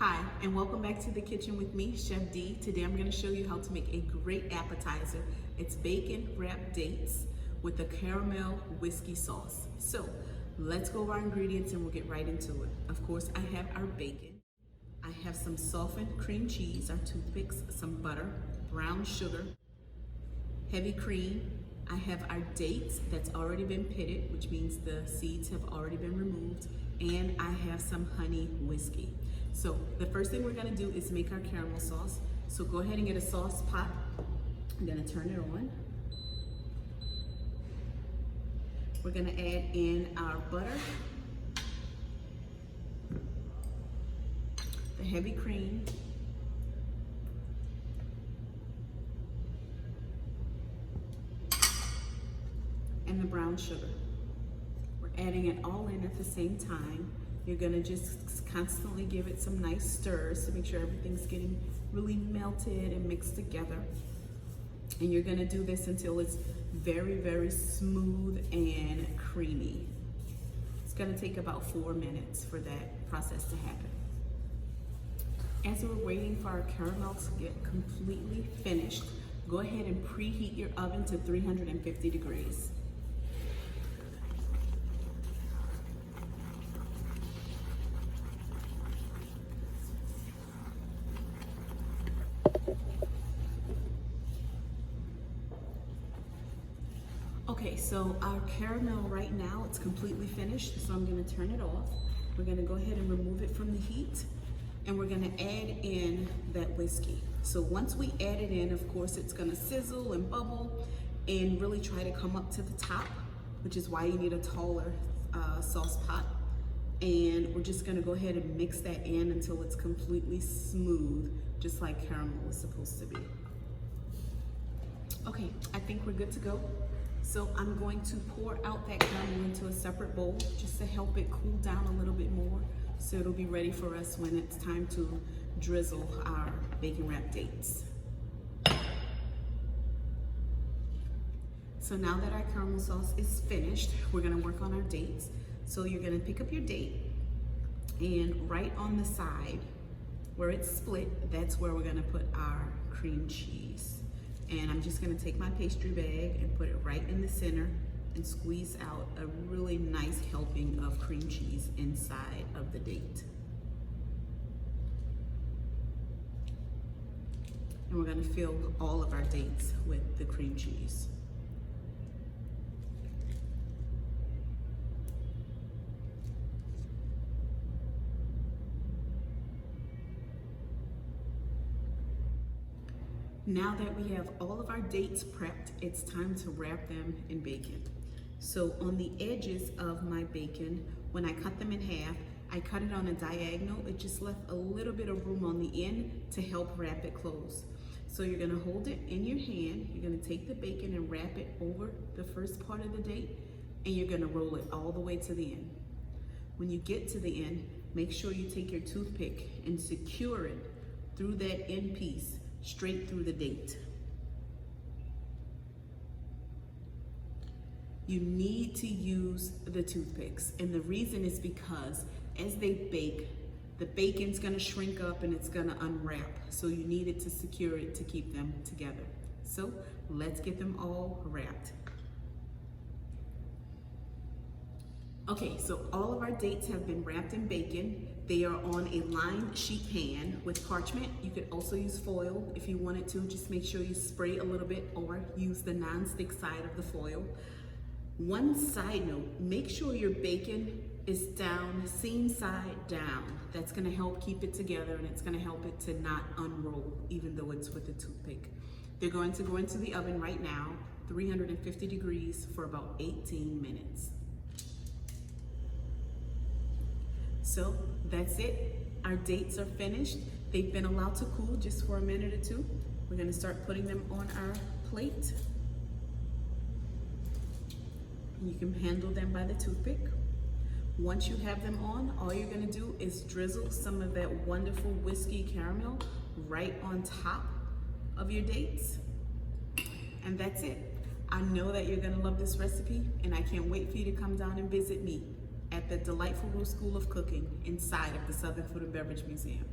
Hi, and welcome back to the kitchen with me, Chef D. Today I'm going to show you how to make a great appetizer. It's bacon wrapped dates with a caramel whiskey sauce. So let's go over our ingredients and we'll get right into it. Of course, I have our bacon. I have some softened cream cheese, our toothpicks, some butter, brown sugar, heavy cream. I have our dates that's already been pitted, which means the seeds have already been removed, and I have some honey whiskey. So the first thing we're gonna do is make our caramel sauce. So go ahead and get a sauce pot. I'm gonna turn it on. We're gonna add in our butter, the heavy cream, and the brown sugar. We're adding it all in at the same time. You're gonna just constantly give it some nice stirs to make sure everything's getting really melted and mixed together. And you're gonna do this until it's very, very smooth and creamy. It's gonna take about 4 minutes for that process to happen. As we're waiting for our caramel to get completely finished, go ahead and preheat your oven to 350 degrees. Okay, so our caramel right now, it's completely finished, so I'm gonna turn it off. We're gonna go ahead and remove it from the heat, and we're gonna add in that whiskey. So once we add it in, of course, it's gonna sizzle and bubble and really try to come up to the top, which is why you need a taller sauce pot. And we're just gonna go ahead and mix that in until it's completely smooth, just like caramel is supposed to be. Okay, I think we're good to go. So I'm going to pour out that caramel into a separate bowl just to help it cool down a little bit more, so it'll be ready for us when it's time to drizzle our bacon wrapped dates. So now that our caramel sauce is finished, we're gonna work on our dates. So you're gonna pick up your date, and right on the side where it's split, that's where we're gonna put our cream cheese. And I'm just gonna take my pastry bag and put it right in the center and squeeze out a really nice helping of cream cheese inside of the date. And we're gonna fill all of our dates with the cream cheese. Now that we have all of our dates prepped, it's time to wrap them in bacon. So on the edges of my bacon, when I cut them in half, I cut it on a diagonal. It just left a little bit of room on the end to help wrap it close. So you're gonna hold it in your hand, you're gonna take the bacon and wrap it over the first part of the date, and you're gonna roll it all the way to the end. When you get to the end, make sure you take your toothpick and secure it through that end piece, straight through the date. You need to use the toothpicks, and the reason is because as they bake, the bacon's gonna shrink up and it's gonna unwrap. So you need it to secure it to keep them together. So let's get them all wrapped. Okay, so all of our dates have been wrapped in bacon. They are on a lined sheet pan with parchment. You could also use foil if you wanted to. Just make sure you spray a little bit or use the non-stick side of the foil. One side note, make sure your bacon is down, seam side down. That's gonna help keep it together, and it's gonna help it to not unroll even though it's with a toothpick. They're going to go into the oven right now, 350 degrees for about 18 minutes. So that's it. Our dates are finished. They've been allowed to cool just for a minute or two. We're gonna start putting them on our plate. You can handle them by the toothpick. Once you have them on, all you're gonna do is drizzle some of that wonderful whiskey caramel right on top of your dates. And that's it. I know that you're gonna love this recipe, and I can't wait for you to come down and visit me at the Delightful Rose School of Cooking inside of the Southern Food and Beverage Museum.